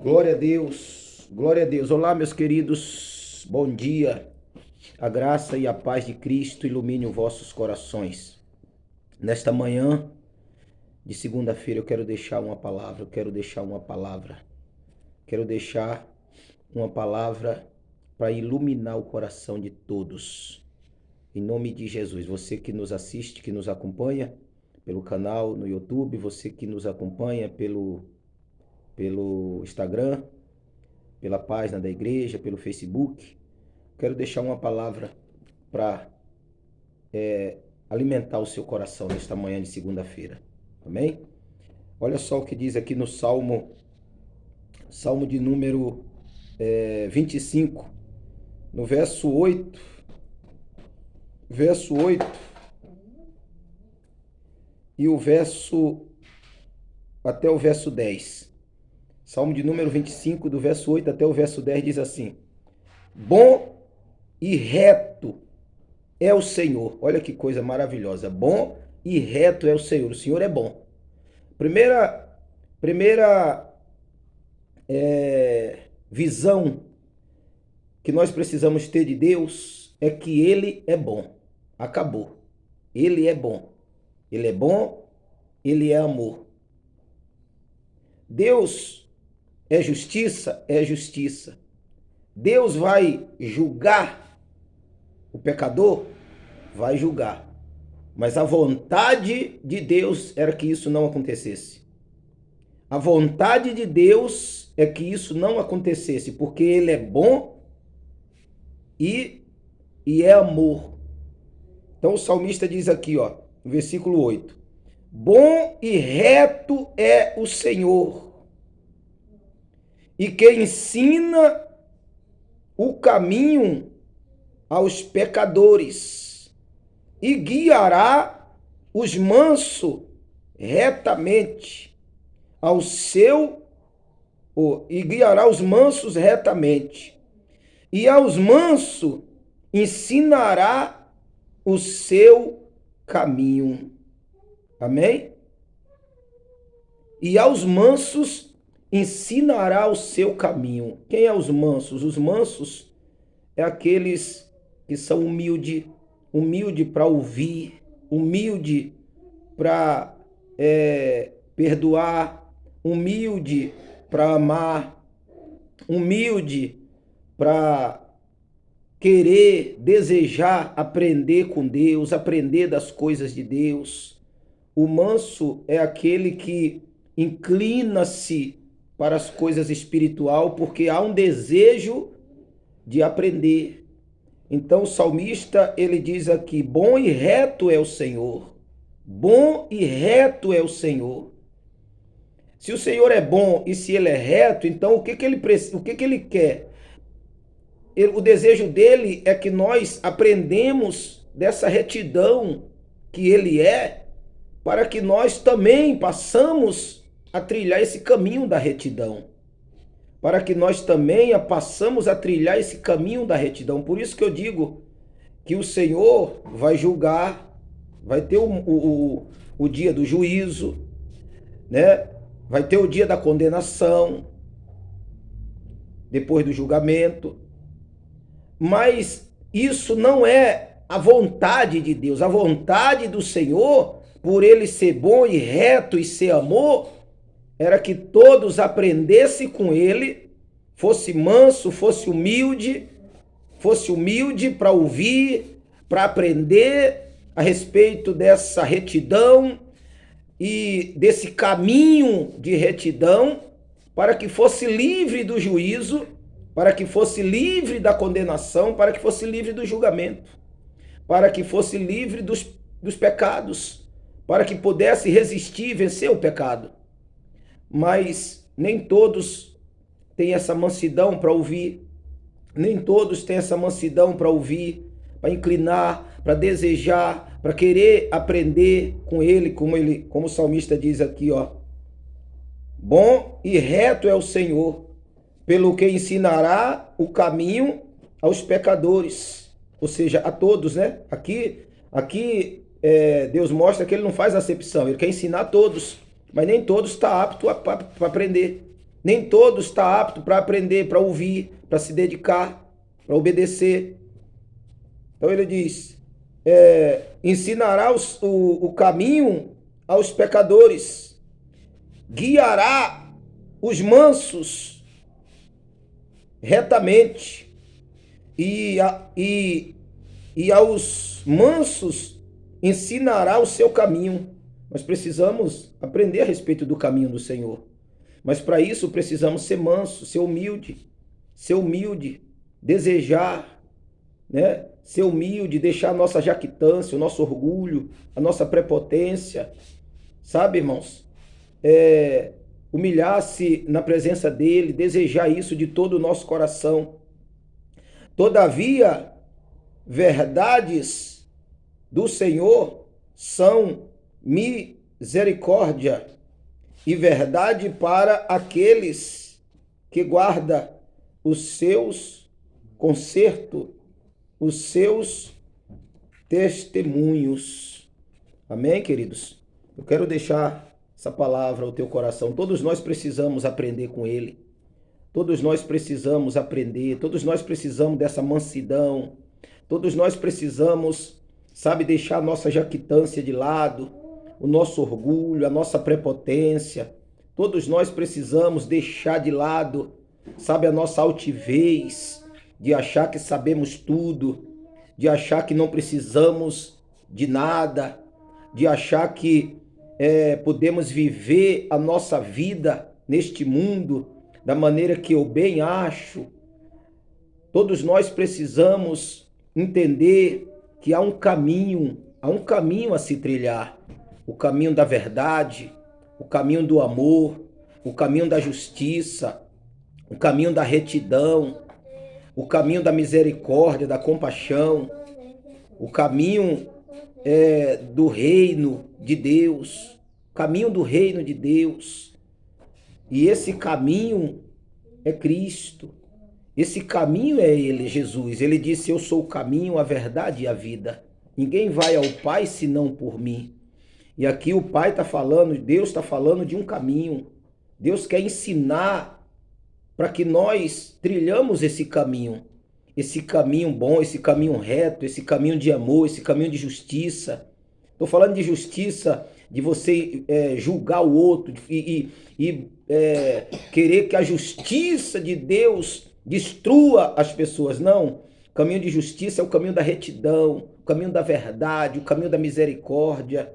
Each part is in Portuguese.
Glória a Deus, glória a Deus. Olá, meus queridos, bom dia. A graça e a paz de Cristo ilumine os vossos corações. Nesta manhã de segunda-feira eu quero deixar uma palavra, quero deixar uma palavra para iluminar o coração de todos. Em nome de Jesus, você que nos assiste, que nos acompanha pelo canal no YouTube, você que nos acompanha pelo Instagram, pela página da igreja, pelo Facebook. Quero deixar uma palavra para alimentar o seu coração nesta manhã de segunda-feira. Amém? Olha só o que diz aqui no Salmo de número 25, no verso 8 e o verso até o verso 10. Salmo de número 25, do verso 8 até o verso 10 diz assim: Bom e reto é o Senhor. Olha que coisa maravilhosa. Bom e reto é o Senhor. O Senhor é bom. Primeira visão que nós precisamos ter de Deus é que Ele é bom. Acabou. Ele é bom. Ele é bom. Ele é amor. Deus é justiça? É justiça. Deus vai julgar o pecador? Vai julgar. Mas a vontade de Deus era que isso não acontecesse. A vontade de Deus é que isso não acontecesse, porque Ele é bom e é amor. Então o salmista diz aqui, ó, no versículo 8: Bom e reto é o Senhor, e que ensina o caminho aos pecadores, e guiará os mansos retamente ao seu, e guiará os mansos retamente, e aos mansos ensinará o seu caminho. Amém? E aos mansos ensinará o seu caminho. Quem é os mansos? Os mansos é aqueles que são humilde para ouvir, humilde para perdoar, humilde para amar, humilde para querer, desejar aprender com Deus, aprender das coisas de Deus. O manso é aquele que inclina-se para as coisas espiritual, porque há um desejo de aprender. Então o salmista, ele diz aqui: bom e reto é o Senhor. Bom e reto é o Senhor. Se o Senhor é bom e se ele é reto, então o que ele quer? O desejo dele é que nós aprendemos dessa retidão que ele é, para que nós também passamos a trilhar esse caminho da retidão. Para que nós também passamos a trilhar esse caminho da retidão. Por isso que eu digo que o Senhor vai julgar, vai ter o dia do juízo, né? Vai ter o dia da condenação, depois do julgamento. Mas isso não é a vontade de Deus. A vontade do Senhor, por ele ser bom e reto e ser amor, era que todos aprendessem com ele, fosse manso, fosse humilde para ouvir, para aprender a respeito dessa retidão e desse caminho de retidão, para que fosse livre do juízo, para que fosse livre da condenação, para que fosse livre do julgamento, para que fosse livre dos pecados, para que pudesse resistir e vencer o pecado. Mas nem todos têm essa mansidão para ouvir, nem todos têm essa mansidão para ouvir, para inclinar, para desejar, para querer aprender com ele, como o salmista diz aqui, ó. Bom e reto é o Senhor, pelo que ensinará o caminho aos pecadores, ou seja, a todos, né? Aqui Deus mostra que ele não faz acepção, ele quer ensinar a todos, mas nem todos estão aptos para aprender. Nem todos estão aptos para aprender, para ouvir, para se dedicar, para obedecer. Então ele diz, ensinará o caminho aos pecadores, guiará os mansos retamente, e aos mansos ensinará o seu caminho. Nós precisamos aprender a respeito do caminho do Senhor. Mas para isso precisamos ser manso, ser humilde, desejar, né? Ser humilde, deixar a nossa jactância, o nosso orgulho, a nossa prepotência. Sabe, irmãos? Humilhar-se na presença dele, desejar isso de todo o nosso coração. Todavia, verdades do Senhor são misericórdia e verdade para aqueles que guardam os seus concertos, os seus testemunhos. Amém, queridos? Eu quero deixar essa palavra ao teu coração. Todos nós precisamos aprender com ele. Todos nós precisamos aprender. Todos nós precisamos dessa mansidão. Todos nós precisamos, sabe, deixar a nossa jactância de lado, o nosso orgulho, a nossa prepotência. Todos nós precisamos deixar de lado, sabe, a nossa altivez, de achar que sabemos tudo, de achar que não precisamos de nada, de achar que podemos viver a nossa vida neste mundo da maneira que eu bem acho. Todos nós precisamos entender que há um caminho a se trilhar. O caminho da verdade, o caminho do amor, o caminho da justiça, o caminho da retidão, o caminho da misericórdia, da compaixão, o caminho do reino de Deus, caminho do reino de Deus. E esse caminho é Cristo. Esse caminho é ele, Jesus. Ele disse, eu sou o caminho, a verdade e a vida. Ninguém vai ao Pai senão por mim. E aqui o Pai está falando, Deus está falando de um caminho. Deus quer ensinar para que nós trilhamos esse caminho bom, esse caminho reto, esse caminho de amor, esse caminho de justiça. Estou falando de justiça, de você julgar o outro e querer que a justiça de Deus destrua as pessoas. Não, o caminho de justiça é o caminho da retidão, o caminho da verdade, o caminho da misericórdia.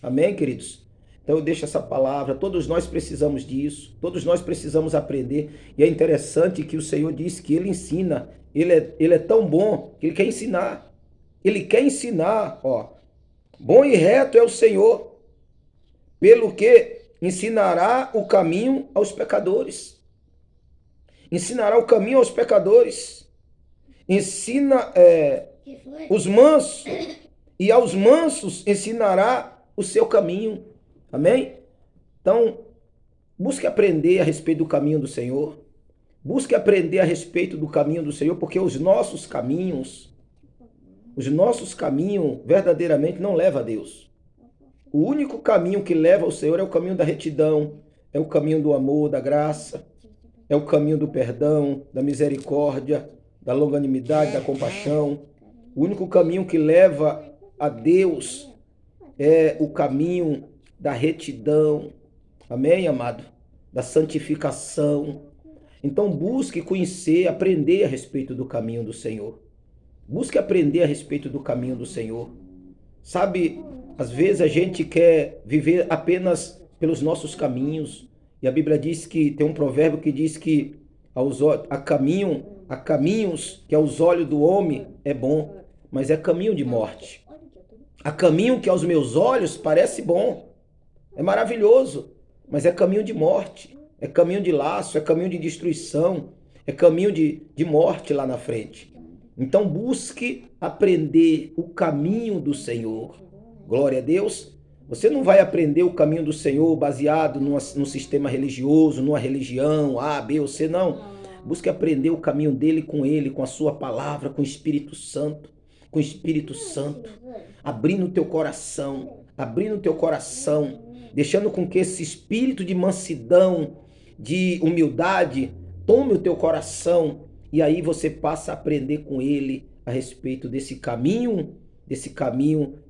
Amém, queridos? Então eu deixo essa palavra, todos nós precisamos disso, todos nós precisamos aprender. E é interessante que o Senhor diz que ele ensina, ele é tão bom que ele quer ensinar. Ele quer ensinar, ó. Bom e reto é o Senhor, pelo que ensinará o caminho aos pecadores. Ensinará o caminho aos pecadores. Ensina os mansos, e aos mansos ensinará o seu caminho. Amém? Então, busque aprender a respeito do caminho do Senhor. Busque aprender a respeito do caminho do Senhor, porque os nossos caminhos verdadeiramente não levam a Deus. O único caminho que leva ao Senhor é o caminho da retidão, é o caminho do amor, da graça, é o caminho do perdão, da misericórdia, da longanimidade, da compaixão. O único caminho que leva a Deus é o caminho da retidão. Amém, amado? Da santificação. Então busque conhecer, aprender a respeito do caminho do Senhor. Busque aprender a respeito do caminho do Senhor. Sabe, às vezes a gente quer viver apenas pelos nossos caminhos. E a Bíblia diz que, tem um provérbio que diz que há caminhos que aos olhos do homem é bom, mas é caminho de morte. Há caminho que aos meus olhos parece bom, é maravilhoso, mas é caminho de morte, é caminho de laço, é caminho de destruição, é caminho de morte lá na frente. Então busque aprender o caminho do Senhor. Glória a Deus. Você não vai aprender o caminho do Senhor baseado num sistema religioso, numa religião, A, B ou C, não. Busque aprender o caminho dele, com a sua palavra, com o Espírito Santo. Com o Espírito Santo. Abrindo o teu coração, deixando com que esse espírito de mansidão, de humildade, tome o teu coração e aí você passa a aprender com ele a respeito desse caminho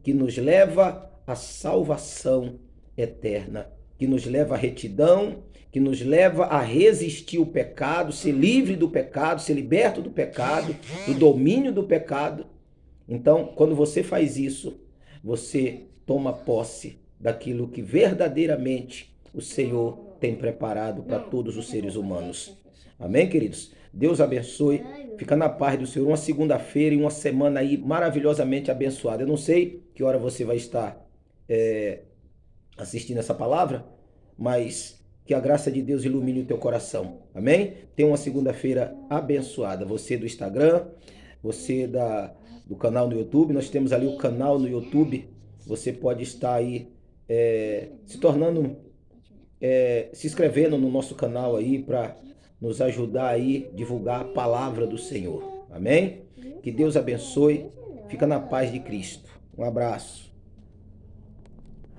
que nos leva à salvação eterna, que nos leva à retidão, que nos leva a resistir o pecado, ser livre do pecado, ser liberto do pecado, do domínio do pecado. Então, quando você faz isso, você toma posse daquilo que verdadeiramente o Senhor tem preparado para todos os seres humanos. Amém, queridos? Deus abençoe. Fica na paz do Senhor. Uma segunda-feira e uma semana aí maravilhosamente abençoada. Eu não sei que hora você vai estar assistindo essa palavra, mas que a graça de Deus ilumine o teu coração. Amém? Tenha uma segunda-feira abençoada. Você do Instagram, você do canal no YouTube. Nós temos ali o canal no YouTube. Você pode estar aí se tornando, se inscrevendo no nosso canal aí para nos ajudar aí a divulgar a palavra do Senhor. Amém? Que Deus abençoe. Fica na paz de Cristo. Um abraço.